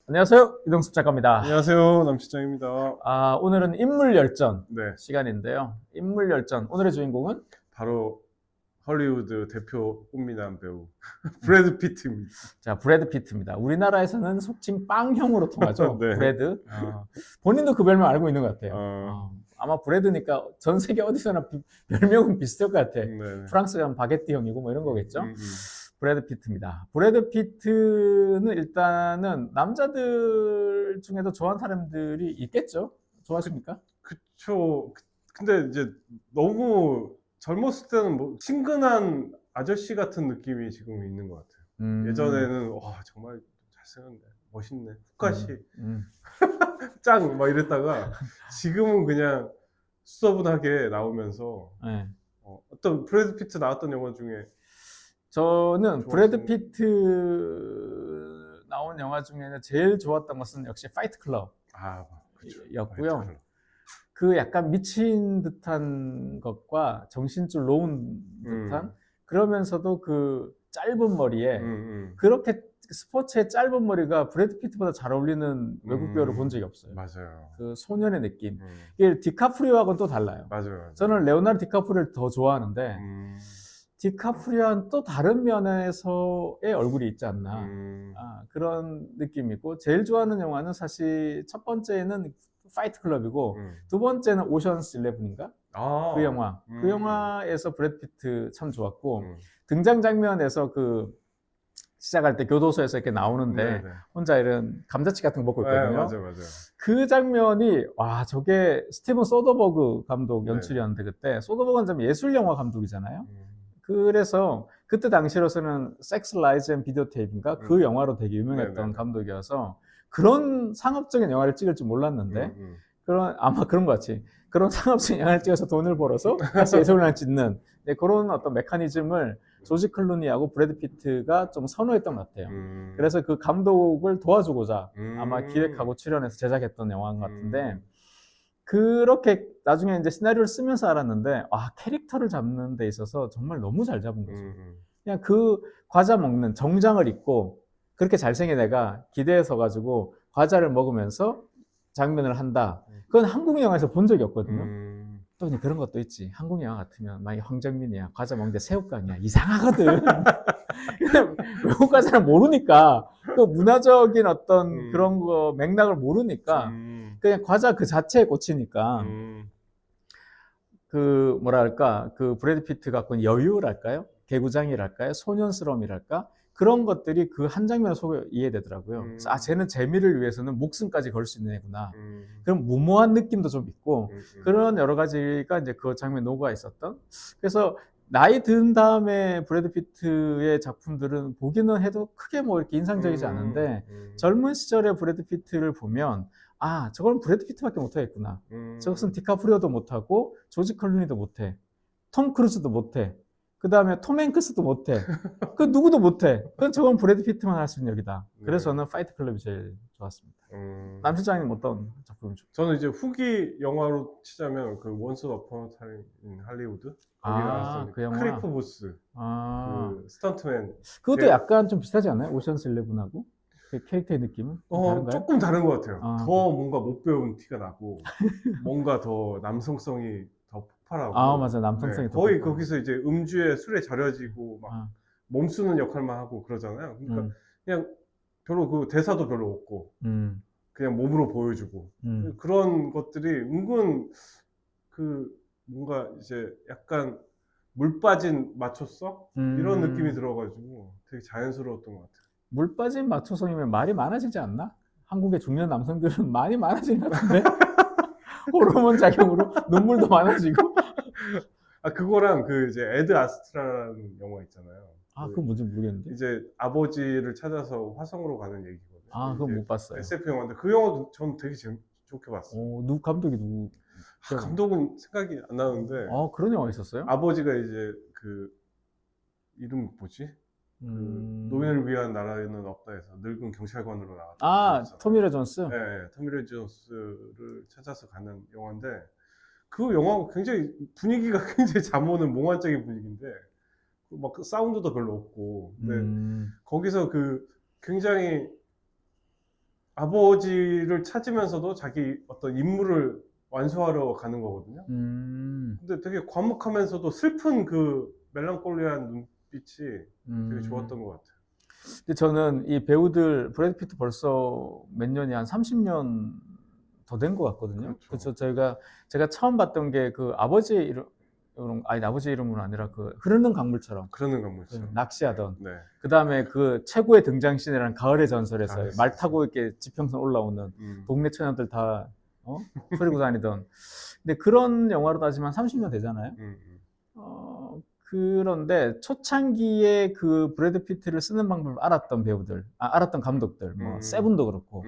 안녕하세요. 이동숙 작가입니다. 안녕하세요, 남실장입니다. 오늘은 인물열전 네, 시간인데요. 인물열전. 오늘의 주인공은 바로 헐리우드 대표 꽃미남 배우 브래드 피트입니다. 자, 브래드 피트입니다. 우리나라에서는 속칭 빵형으로 통하죠. 네. 브래드. 본인도 그 별명 알고 있는 것 같아요. 어, 아마 브래드니까 전 세계 어디서나 별명은 비슷할 것 같아. 네. 프랑스 가면 바게티 형이고 뭐 이런 거겠죠. 음. 브래드 피트입니다. 브래드 피트는 일단은 남자들 중에도 좋아하는 사람들이 있겠죠? 좋아하십니까? 그쵸. 근데 이제 너무 젊었을 때는 뭐 친근한 아저씨 같은 느낌이 지금 있는 것 같아요. 예전에는 와 정말 잘생겼네, 멋있네, 후카시, 짱 막 이랬다가 지금은 그냥 수더분하게 나오면서 네. 어떤 브래드 피트 나왔던 영화 중에 저는 좋아하시는- 브래드 피트 나온 영화 중에는 제일 좋았던 것은 역시 파이트 그쵸. 클럽이었고요. 화이트 그 약간 미친 듯한 것과 정신줄 놓은 듯한 그러면서도 그 짧은 머리에 그렇게 스포츠의 짧은 머리가 브래드 피트보다 잘 어울리는 외국 배우를 본 적이 없어요. 맞아요. 그 소년의 느낌. 이게 디카프리오하고는 또 달라요. 맞아요. 저는 레오나르도 디카프리오를 더 좋아하는데 디카프리오와는 또 다른 면에서의 얼굴이 있지 않나. 그런 느낌이고 제일 좋아하는 영화는 사실 첫 번째는 파이트 클럽이고 두 번째는 오션스 11인가? 그 영화. 그 영화에서 브래드 피트 참 좋았고 등장 장면에서 그 시작할 때 교도소에서 이렇게 나오는데 네네. 혼자 이런 감자칩 같은 거 먹고 있거든요. 맞아요. 그 장면이 와 저게 스티븐 소더버그 감독 연출이었는데 그때 소더버그는 좀 예술 영화 감독이잖아요. 그래서 그때 당시로서는 섹스 라이즈 앤 비디오 테이프인가 그 영화로 되게 유명했던 네네. 감독이어서 그런 상업적인 영화를 찍을 줄 몰랐는데 아마 그런 것 같이 그런 상업적인 영화를 찍어서 돈을 벌어서 다시 예술을 찍는 그런 어떤 메커니즘을 조지 클루니하고 브래드 피트가 좀 선호했던 것 같아요. 그래서 그 감독을 도와주고자 아마 기획하고 출연해서 제작했던 영화인 것 같은데 그렇게 나중에 이제 시나리오를 쓰면서 알았는데 캐릭터를 잡는 데 있어서 정말 너무 잘 잡은 거죠. 그냥 그 과자 먹는 정장을 입고 그렇게 잘생긴 애가 기대에 서가지고 과자를 먹으면서 장면을 한다. 그건 한국 영화에서 본 적이 없거든요. 또 그런 것도 있지. 한국 영화 같으면 만약 황정민이야 과자 먹는데 새우깡이야 이상하거든. 외국 과자는 모르니까 그 문화적인 어떤 그런 거 맥락을 모르니까 그냥 과자 그 자체에 꽂히니까 그 뭐랄까 그 브래드 피트 갖고 있는 여유랄까요? 개구장이랄까요? 소년스러움이랄까? 그런 것들이 그 한 장면 속에 이해되더라고요. 그래서 쟤는 재미를 위해서는 목숨까지 걸 수 있는 애구나. 그런 무모한 느낌도 좀 있고 그런 여러 가지가 이제 그 장면에 녹아 있었던. 그래서 나이 든 다음에 브래드 피트의 작품들은 보기는 해도 크게 뭐 이렇게 인상적이지 않은데 젊은 시절의 브래드 피트를 보면 저건 브래드 피트밖에 못하겠구나. 저것은 디카프리오도 못하고 조지 클루니도 못해. 톰 크루즈도 못해. 그 다음에 톰 행크스도 못해. 그 누구도 못해. 그건 저건 브래드 피트만 할 수 있는 역이다. 그래서 저는 파이트 클럽이 제일 좋았습니다. 남 실장님 어떤 작품 좋아요? 저는 이제 후기 영화로 치자면 그 원스 어폰 타임 인 할리우드 거기 나왔던 그 영화. 크리프 보스 그 스턴트맨 그것도 약간 좀 비슷하지 않아요? 오션스 11하고 그 캐릭터의 느낌은 다른가요? 조금 다른 것 같아요. 더 뭔가 못 배운 티가 나고 뭔가 더 남성성이 더 폭발하고 맞아 남성성이 더 거의 폭발. 거기서 이제 음주에 술에 절여지고 막 몸쓰는 역할만 하고 그러잖아요. 그러니까 그냥 별로 그 대사도 별로 없고 그냥 몸으로 보여주고 그런 것들이 은근 그 뭔가 이제 약간 물 빠진 마초성 이런 느낌이 들어가지고 되게 자연스러웠던 것 같아요. 물 빠진 마초성이면 말이 많아지지 않나? 한국의 중년 남성들은 많이 많아지는 것 같은데? 호르몬 작용으로 눈물도 많아지고. 그거랑 그 이제 에드 아스트라라는 영화 있잖아요. 그건 뭔지 모르겠는데. 이제 아버지를 찾아서 화성으로 가는 얘기거든요. 그건 못 봤어요. SF 영화인데 그 영화도 전 되게 좋게 봤어요. 감독이 누구? 감독은 생각이 안 나는데. 그런 영화 있었어요? 아버지가 이제 그 이름 뭐지? 그 노인을 위한 나라에는 없다 해서 늙은 경찰관으로 나왔던 토미 리 존스? 네, 토미 리 존스를 찾아서 가는 영화인데 그 영화가 굉장히 분위기가 굉장히 잠오는 몽환적인 분위기인데 막 사운드도 별로 없고 근데 거기서 그 굉장히 아버지를 찾으면서도 자기 어떤 임무를 완수하러 가는 거거든요. 근데 되게 과묵하면서도 슬픈 그 멜랑콜리한 눈빛이 되게 좋았던 것 같아요. 근데 저는 이 배우들 브래드 피트 벌써 몇 년이 한 30년 더 된 것 같거든요. 그렇죠. 그래서 제가 처음 봤던 게 그 아버지의 이름, 아니 아버지의 이름은 아니라 그 흐르는 강물처럼 그러는 건물처럼. 낚시하던. 네. 그 다음에 그 최고의 등장신이라는 가을의 전설에서 아, 말 타고 이렇게 지평선 올라오는 동네 초년들 다 소리고 다니던. 근데 그런 영화로 따지면 30년 되잖아요. 그런데 초창기에 그 브래드 피트를 쓰는 방법을 알았던 배우들, 알았던 감독들, 뭐 세븐도 그렇고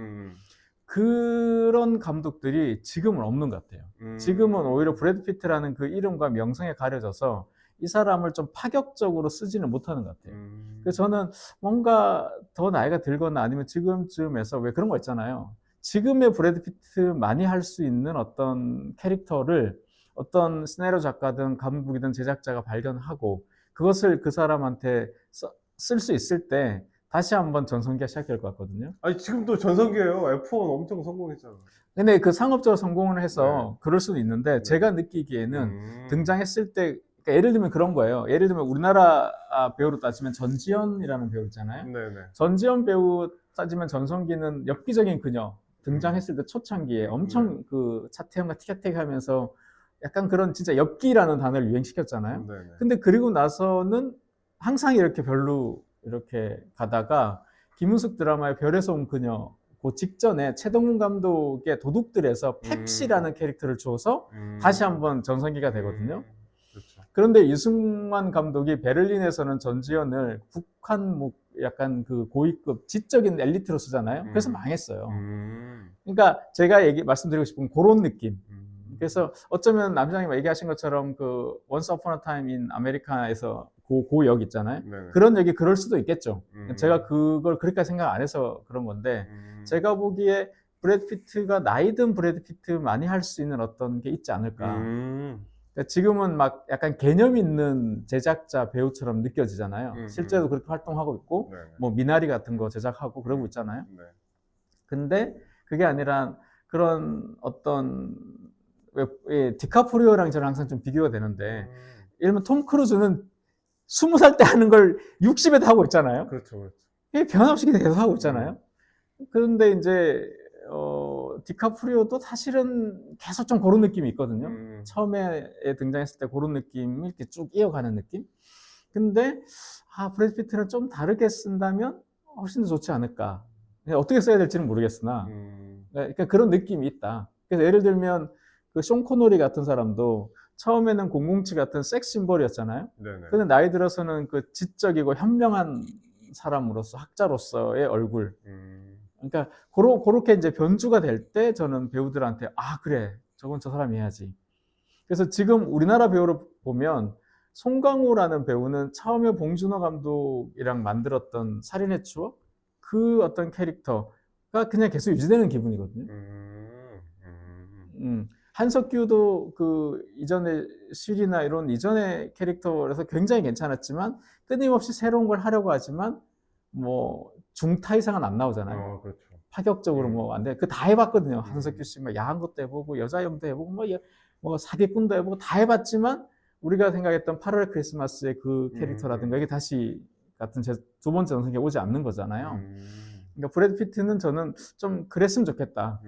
그런 감독들이 지금은 없는 것 같아요. 지금은 오히려 브래드 피트라는 그 이름과 명성에 가려져서 이 사람을 좀 파격적으로 쓰지는 못하는 것 같아요. 그래서 저는 뭔가 더 나이가 들거나 아니면 지금쯤에서 왜 그런 거 있잖아요. 지금의 브래드 피트 많이 할 수 있는 어떤 캐릭터를 어떤 시나리오 작가든 감독이든 제작자가 발견하고 그것을 그 사람한테 쓸 수 있을 때 다시 한번 전성기가 시작될 것 같거든요. 아니 지금도 전성기예요. F1 엄청 성공했잖아. 근데 그 상업적으로 성공을 해서 그럴 수도 있는데 제가 느끼기에는 등장했을 때 그러니까 예를 들면 그런 거예요. 예를 들면 우리나라 배우로 따지면 전지현이라는 배우 있잖아요. 네네. 전지현 배우 따지면 전성기는 엽기적인 그녀 등장했을 때 초창기에 엄청 그 차태현과 티격태격 하면서 약간 그런 진짜 엽기라는 단어를 유행시켰잖아요. 네네. 근데 그리고 나서는 항상 이렇게 별로 이렇게 가다가 김은숙 드라마의 별에서 온 그녀 그 직전에 최동훈 감독의 도둑들에서 팩시라는 캐릭터를 줘서 다시 한번 전성기가 되거든요. 그렇죠. 그런데 이승만 감독이 베를린에서는 전지현을 북한 뭐 약간 그 고위급 지적인 엘리트로 쓰잖아요. 그래서 망했어요. 그러니까 제가 말씀드리고 싶은 그런 느낌. 그래서 어쩌면 남장님 얘기하신 것처럼 그 Once Upon a Time in America에서 그 역 있잖아요. 네네. 그런 역이 그럴 수도 있겠죠. 제가 그걸 그렇게 생각 안 해서 그런 건데 제가 보기에 브래드 피트가 나이 든 브래드 피트 많이 할 수 있는 어떤 게 있지 않을까. 그러니까 지금은 막 약간 개념 있는 제작자 배우처럼 느껴지잖아요. 실제로 그렇게 활동하고 있고 네네. 뭐 미나리 같은 거 제작하고 그러고 있잖아요. 네. 근데 그게 아니라 그런 어떤 디카프리오랑 저는 항상 좀 비교가 되는데 예를 들면 톰 크루즈는 20살 때 하는 걸 60에도 하고 있잖아요. 그렇죠, 그렇죠. 이게 변함없이 계속 하고 있잖아요. 그런데 이제 디카프리오도 사실은 계속 좀 그런 느낌이 있거든요. 처음에 등장했을 때 그런 느낌이 이렇게 쭉 이어가는 느낌. 근데 브래드 피트는 좀 다르게 쓴다면 훨씬 더 좋지 않을까. 어떻게 써야 될지는 모르겠으나 그러니까 그런 느낌이 있다. 그래서 예를 들면 그 쇼 코너리 같은 사람도 처음에는 007 같은 섹스 심벌이었잖아요. 네네. 근데 나이 들어서는 그 지적이고 현명한 사람으로서 학자로서의 얼굴. 그러니까 그렇게 이제 변주가 될 때 저는 배우들한테 그래 저건 저 사람이 해야지. 그래서 지금 우리나라 배우를 보면 송강호라는 배우는 처음에 봉준호 감독이랑 만들었던 살인의 추억 그 어떤 캐릭터가 그냥 계속 유지되는 기분이거든요. 한석규도 그 이전에 실이나 이런 이전의 캐릭터라서 굉장히 괜찮았지만 끊임없이 새로운 걸 하려고 하지만 뭐 중타 이상은 안 나오잖아요. 그렇죠. 파격적으로 뭐 안 돼. 그 다 해봤거든요. 한석규 씨 막 야한 것도 해보고 여자염도 해보고 뭐 사기꾼도 해보고 다 해봤지만 우리가 생각했던 8월의 크리스마스의 그 캐릭터라든가 이게 다시 같은 제 두 번째 전성기에 오지 않는 거잖아요. 그러니까 브래드 피트는 저는 좀 그랬으면 좋겠다.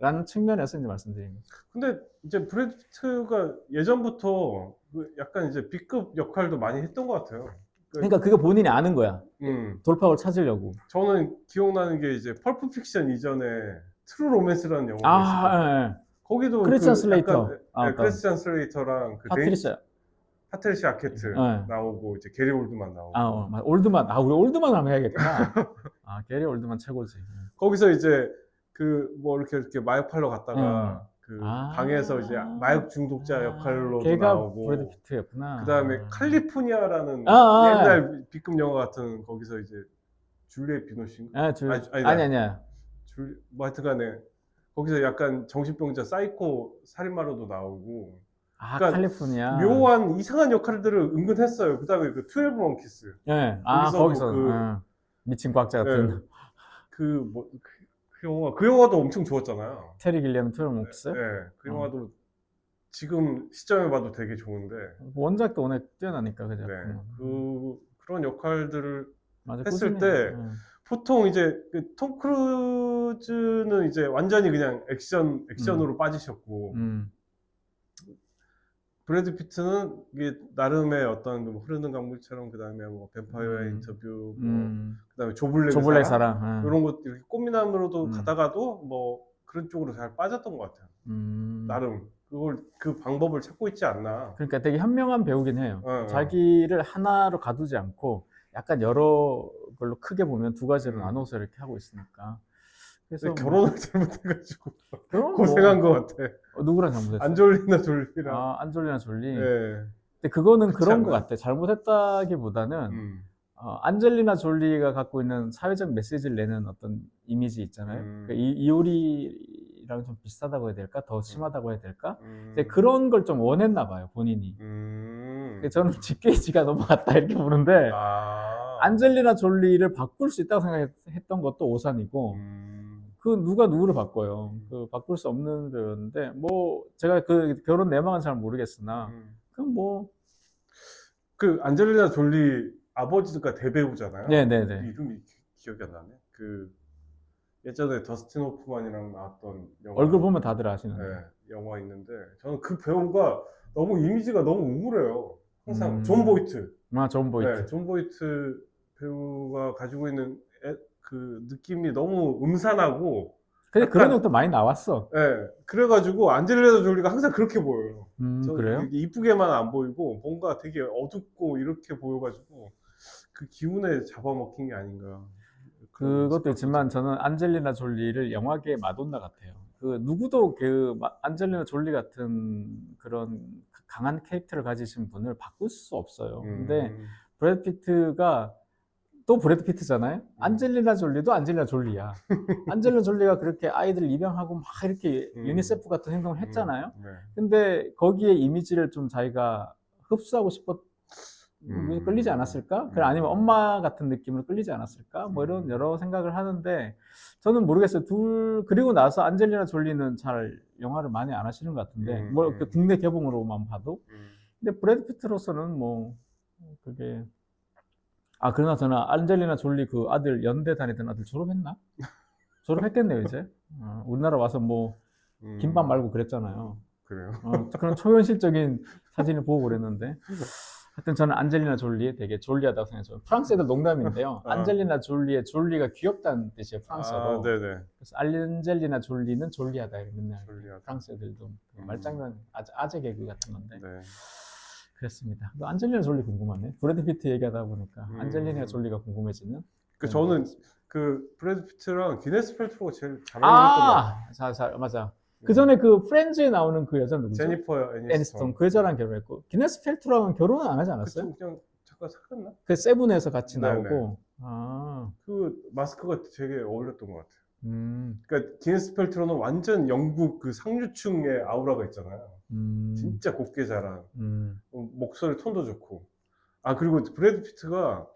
라는 측면에서 이제 말씀드립니다. 근데 이제 브래드 피트가 예전부터 그 약간 이제 B급 역할도 많이 했던 것 같아요. 그러니까 그거 본인이 아는 거야. 돌파구를 찾으려고. 저는 기억나는 게 이제 펄프 픽션 이전에 트루 로맨스라는 영화가 있었어요. 예. 거기도 크리스찬 슬레이터. 크리스찬 슬레이터랑 그 파트리샤 아케트 나오고 이제 게리 올드만 나오고. 올드만. 우리 올드만 하면 해야겠구나. 게리 올드만 최고지. 거기서 이제 그 뭐 이렇게 마약 팔러 갔다가 그 방에서 이제 마약 중독자 역할로도 나오고. 브래드 피트였구나. 그다음에 칼리포니아라는 옛날 B급 영화 같은 거기서 이제 줄리엣 비노신가? 아니야. 뭐 하여튼간에 거기서 약간 정신병자 사이코 살인마로도 나오고. 그러니까 칼리포니아. 묘한 이상한 역할들을 은근 했어요. 그다음에 그 12 먼키스. 예. 거기서 미친 과학자 같은. 그 그 영화도 엄청 좋았잖아요. 테리 길리엄 토요목스. 네, 그 영화도 지금 시점에 봐도 되게 좋은데. 원작도 워낙 뛰어나니까 그죠. 네, 그런 역할들을 맞아, 했을 꾸준히. 때 보통 이제 톰 크루즈는 이제 완전히 그냥 액션으로 빠지셨고, 브래드 피트는 이게 나름의 어떤 뭐 흐르는 강물처럼, 그 다음에 뭐 뱀파이어의 인터뷰, 그 다음에 조블랙 사랑 이런 것 이렇게 꽃미남으로도 가다가도 뭐 그런 쪽으로 잘 빠졌던 것 같아요. 나름 그 방법을 찾고 있지 않나. 그러니까 되게 현명한 배우긴 해요. 자기를 하나로 가두지 않고 약간 여러 걸로 크게 보면 두 가지로 나눠서 이렇게 하고 있으니까. 그래서 결혼을 잘못해가지고 그럼 고생한 것 같아. 누구랑 잘못했어? 안젤리나 졸리랑. 안젤리나 졸리. 네. 근데 그거는 그런 것 같아. 잘못했다기보다는 안젤리나 졸리가 갖고 있는 사회적 메시지를 내는 어떤 이미지 있잖아요. 그러니까 이효리랑 좀 비슷하다고 해야 될까? 더 심하다고 해야 될까? 근데 그런 걸 좀 원했나 봐요, 본인이. 저는 집 게이지가 넘어갔다 이렇게 보는데, 안젤리나 졸리를 바꿀 수 있다고 생각했던 것도 오산이고, 그 누가 누구를 바꿔요. 그 바꿀 수 없는 배우인데, 뭐 제가 그 결혼 내막은 잘 모르겠으나, 그럼 뭐 그 안젤리나 졸리 아버지가 대배우잖아요. 네네네. 이름이 기억이 안 나네. 그 예전에 더스틴 호프만이랑 나왔던 영화, 얼굴 보면 다들 아시는데. 네, 영화 있는데, 저는 그 배우가 너무 이미지가 너무 우울해요. 항상 존 보이트. 존 보이트. 네, 존 보이트 배우가 가지고 있는 그 느낌이 너무 음산하고. 근데 그런 것도 많이 나왔어. 네, 그래가지고 안젤리나 졸리가 항상 그렇게 보여요. 그래요? 이쁘게만 안 보이고 뭔가 되게 어둡고 이렇게 보여가지고 그 기운에 잡아먹힌 게 아닌가. 그것도 있지만 저는 안젤리나 졸리를 영화계의 마돈나 같아요. 그 누구도 그 안젤리나 졸리 같은 그런 강한 캐릭터를 가지신 분을 바꿀 수 없어요. 근데 브래드 피트가 또 브래드 피트잖아요. 안젤리나 졸리도 안젤리나 졸리야. 안젤리나 졸리가 그렇게 아이들 입양하고 막 이렇게 유니세프 같은 행동을 했잖아요. 근데 거기에 이미지를 좀 자기가 흡수하고 끌리지 않았을까? 아니면 엄마 같은 느낌으로 끌리지 않았을까? 뭐 이런 여러 생각을 하는데, 저는 모르겠어요. 그리고 나서 안젤리나 졸리는 잘 영화를 많이 안 하시는 것 같은데, 뭐 국내 개봉으로만 봐도. 근데 브래드 피트로서는 뭐 그게 그러나 저는 안젤리나 졸리 그 아들, 연대 다니던 아들 졸업했나? 졸업했겠네요, 이제. 우리나라 와서 뭐 김밥 말고 그랬잖아요. 그래요? 그런 초현실적인 사진을 보고 그랬는데, 하여튼 저는 안젤리나 졸리에 되게 졸리하다고 생각해요. 프랑스 애들 농담인데요. 안젤리나 졸리의 졸리가 귀엽다는 뜻이에요, 프랑스어로. 네네. 그래서 안젤리나 졸리는 졸리하다, 맨날. 졸리하다. 프랑스 애들도 말장난, 아재 개그 같은 건데. 네. 그랬습니다. 안젤리나 졸리 궁금하네. 브래드 피트 얘기하다 보니까 안젤리나 졸리가 궁금해지는. 저는 그 브래드 피트랑 기네스 펠트로가 제일 잘 어울렸던 것 같아요. 맞아. 그 전에 그 프렌즈에 나오는 그 여자 누구죠? 제니퍼 애니스톤. 그 여자랑 결혼했고, 기네스 펠트로랑 결혼은 안 하지 않았어요? 그냥 잠깐 사귀었나? 그 세븐에서 같이 네네. 나오고. 그 마스크가 되게 어울렸던 것 같아요. 그러니까 기네스 펠트로는 완전 영국 그 상류층의 아우라가 있잖아요. 진짜 곱게 자란. 목소리 톤도 좋고. 그리고 브래드 피트가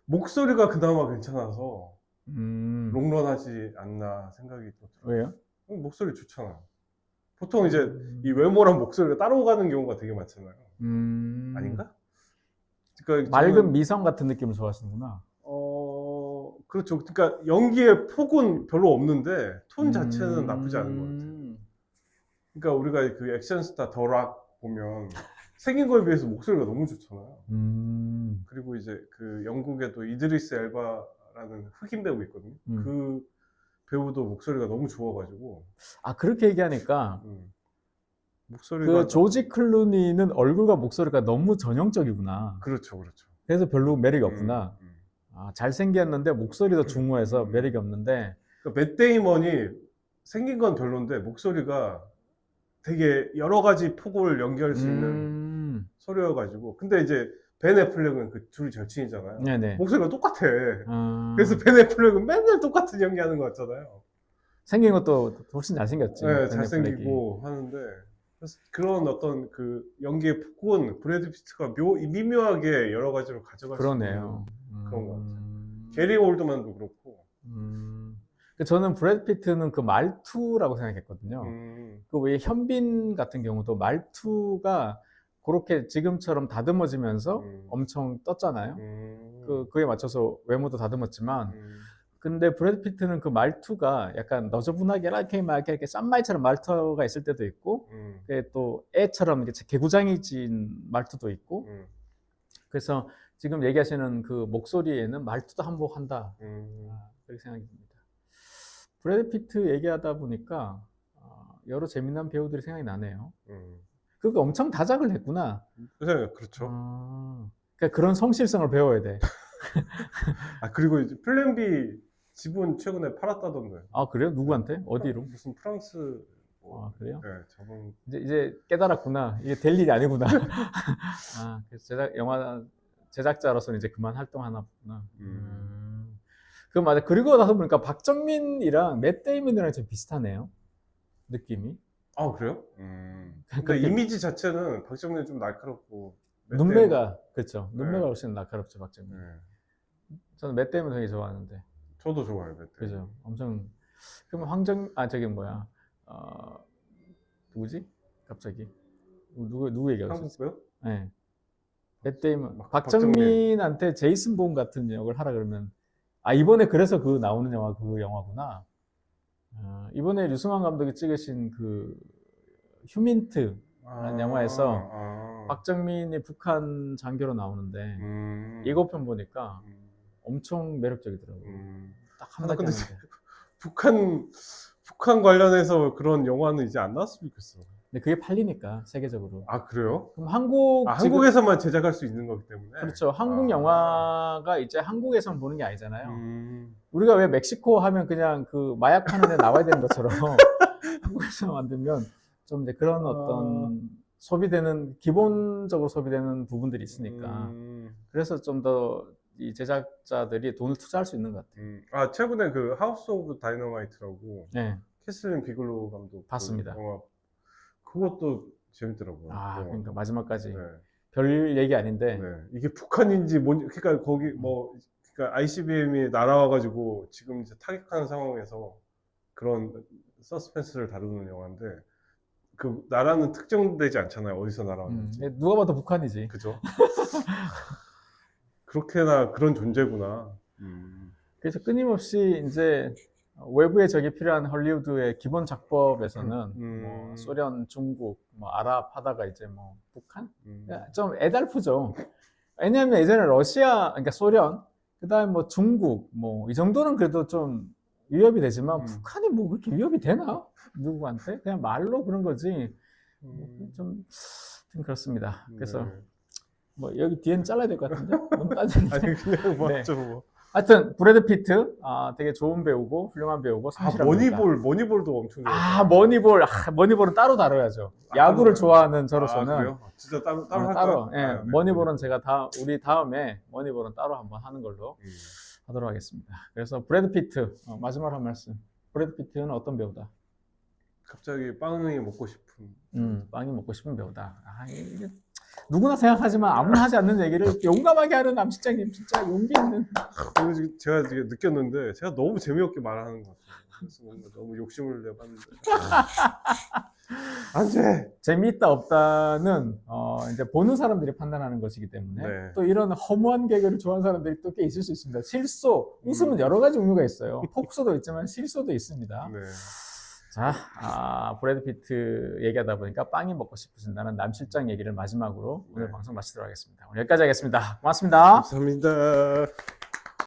목소리가 그나마 괜찮아서 롱런하지 않나 생각이 또 들어요. 왜요? 목소리 좋잖아. 보통 이제 이 외모랑 목소리가 따로 가는 경우가 되게 많잖아요. 아닌가? 그러니까 맑은 미성 같은 느낌을 좋아하시는구나. 그렇죠. 그러니까 연기의 폭은 별로 없는데 톤 자체는 나쁘지 않은 것 같아요. 그러니까 우리가 그 액션 스타 더 락 보면 생긴 거에 비해서 목소리가 너무 좋잖아요. 그리고 이제 그 영국에도 이드리스 엘바라는 흑인 배우 있거든요. 그 배우도 목소리가 너무 좋아가지고. 그렇게 얘기하니까 목소리가 그 조지 클루니는 얼굴과 목소리가 너무 전형적이구나. 그렇죠. 그래서 별로 매력이 없구나. 잘생겼는데 목소리도 중후해서 매력이 없는데. 그러니까 맷 데이먼이 생긴 건 별론데 목소리가 되게 여러 가지 폭을 연기할 수 있는 소리여가지고. 근데 이제 벤 애플렉은 그 둘이 절친이잖아요. 네네. 목소리가 똑같아. 그래서 벤 애플렉은 맨날 똑같은 연기하는 것 같잖아요. 생긴 것도 훨씬 잘생겼지. 네, 잘생기고 하는데. 그래서 그런 어떤 그 연기의 폭은 브래드 피트가 미묘하게 여러 가지로 가져갈 수 있는 그런 것 같아요. 게리 올드만도 그렇고. 저는 브래드 피트는 그 말투라고 생각했거든요. 그 왜 현빈 같은 경우도 말투가 그렇게 지금처럼 다듬어지면서 엄청 떴잖아요. 그에 맞춰서 외모도 다듬었지만, 근데 브래드 피트는 그 말투가 약간 너저분하게 이렇게 막 이렇게 싼말처럼 말투가 있을 때도 있고, 또 애처럼 이렇게 개구장해진 말투도 있고, 그래서 지금 얘기하시는 그 목소리에는 말투도 한몫한다. 그렇게 생각이 듭니다. 브래드 피트 얘기하다 보니까 여러 재미난 배우들이 생각이 나네요. 그러니까 엄청 다작을 했구나. 그렇죠. 그러니까 그런 성실성을 배워야 돼. 그리고 이제 플랜 B 지분 최근에 팔았다던데. 그래요? 누구한테? 어디로? 무슨 프랑스. 그래요? 네, 저번. 이제 깨달았구나. 이게 될 일이 아니구나. 그래서 영화 제작자로서는 이제 그만 활동하나 보구나. 그 맞아. 그리고 나서 보니까 박정민이랑 맷 데이먼이랑 좀 비슷하네요. 느낌이. 그래요? 근데 이미지 자체는 박정민이 좀 날카롭고. 눈매가, 그렇죠. 눈매가 네. 훨씬 날카롭죠, 박정민. 저는 맷 데이먼 되게 좋아하는데. 저도 좋아요, 맷 데이먼. 그죠. 엄청. 그러면 저기 뭐야. 누구지? 갑자기. 누구 얘기하고 한국 있었어요? 배우? 네. 맷 데이먼. 박정민한테 제이슨 본 같은 역을 하라 그러면, 이번에 그래서 그 나오는 영화 그 영화구나. 이번에 류승환 감독이 찍으신 그 휴민트 라는 영화에서 박정민이 북한 장교로 나오는데 예고편 보니까 엄청 매력적이더라고요. 딱 한마디 근데 하는데. 북한 관련해서 그런 영화는 이제 안 나왔으면 좋겠어. 근데 그게 팔리니까 세계적으로. 그래요? 그럼 한국에서만 제작할 수 있는 거기 때문에. 그렇죠. 한국 영화가 이제 한국에서만 보는 게 아니잖아요. 우리가 왜 멕시코 하면 그냥 그 마약 하는 데 나와야 되는 것처럼 한국에서 만들면 좀 이제 그런 어떤 기본적으로 소비되는 부분들이 있으니까. 그래서 좀 더 이 제작자들이 돈을 투자할 수 있는 것 같아요. 최근에 그 하우스 오브 다이너마이트라고. 네. 캐슬린 비글로우 감독. 봤습니다. 영화. 그것도 재밌더라고요. 그러니까 마지막까지. 네. 별 얘기 아닌데. 네. 이게 북한인지 뭔지, 그러니까 거기 그러니까 ICBM이 날아와가지고 지금 이제 타격하는 상황에서 그런 서스펜스를 다루는 영화인데, 그 나라는 특정되지 않잖아요. 어디서 날아왔는지. 누가 봐도 북한이지. 그죠? 그렇게나 그런 존재구나. 그래서 끊임없이 이제 외부의 적이 필요한 헐리우드의 기본 작법에서는 뭐 소련, 중국, 뭐 아랍 하다가 이제 뭐 북한? 좀 애달프죠. 왜냐하면 예전에 그러니까 소련, 그다음에 뭐 중국, 뭐 이 정도는 그래도 좀 위협이 되지만 북한이 뭐 그렇게 위협이 되나? 누구한테? 그냥 말로 그런 거지. 좀 그렇습니다. 그래서 뭐 여기 뒤에는 잘라야 될 것 같은데 너무 따지는데. 그냥 맞죠. 뭐. 하여튼 브래드 피트 되게 좋은 배우고 훌륭한 배우고 성실한 머니볼도 엄청 머니볼은 따로 다뤄야죠. 야구를 좋아하는 저로서는 그래요? 진짜 따로 할까요? 따로. 예, 네. 머니볼은 제가 우리 다음에 머니볼은 따로 한번 하는 걸로 하도록 하겠습니다. 그래서 브래드 피트 마지막으로 한 말씀. 브래드 피트는 어떤 배우다? 갑자기 빵이 먹고 싶은. 빵이 먹고 싶은 배우다. 이게 누구나 생각하지만 아무나 하지 않는 얘기를 용감하게 하는 남 실장님 진짜 용기 있는. 그리고 제가 지금 느꼈는데 제가 너무 재미없게 말하는 것 같아요. 그래서 너무 욕심을 내봤는데. 안 돼. 재미있다 없다는 이제 보는 사람들이 판단하는 것이기 때문에 또 이런 허무한 개그를 좋아하는 사람들이 또 꽤 있을 수 있습니다. 실소, 웃음은 여러 가지 종류가 있어요. 폭소도 있지만 실소도 있습니다. 자, 브래드 피트 얘기하다 보니까 빵이 먹고 싶으신다는 남 실장 얘기를 마지막으로 오늘 방송 마치도록 하겠습니다. 오늘 여기까지 하겠습니다. 고맙습니다. 감사합니다.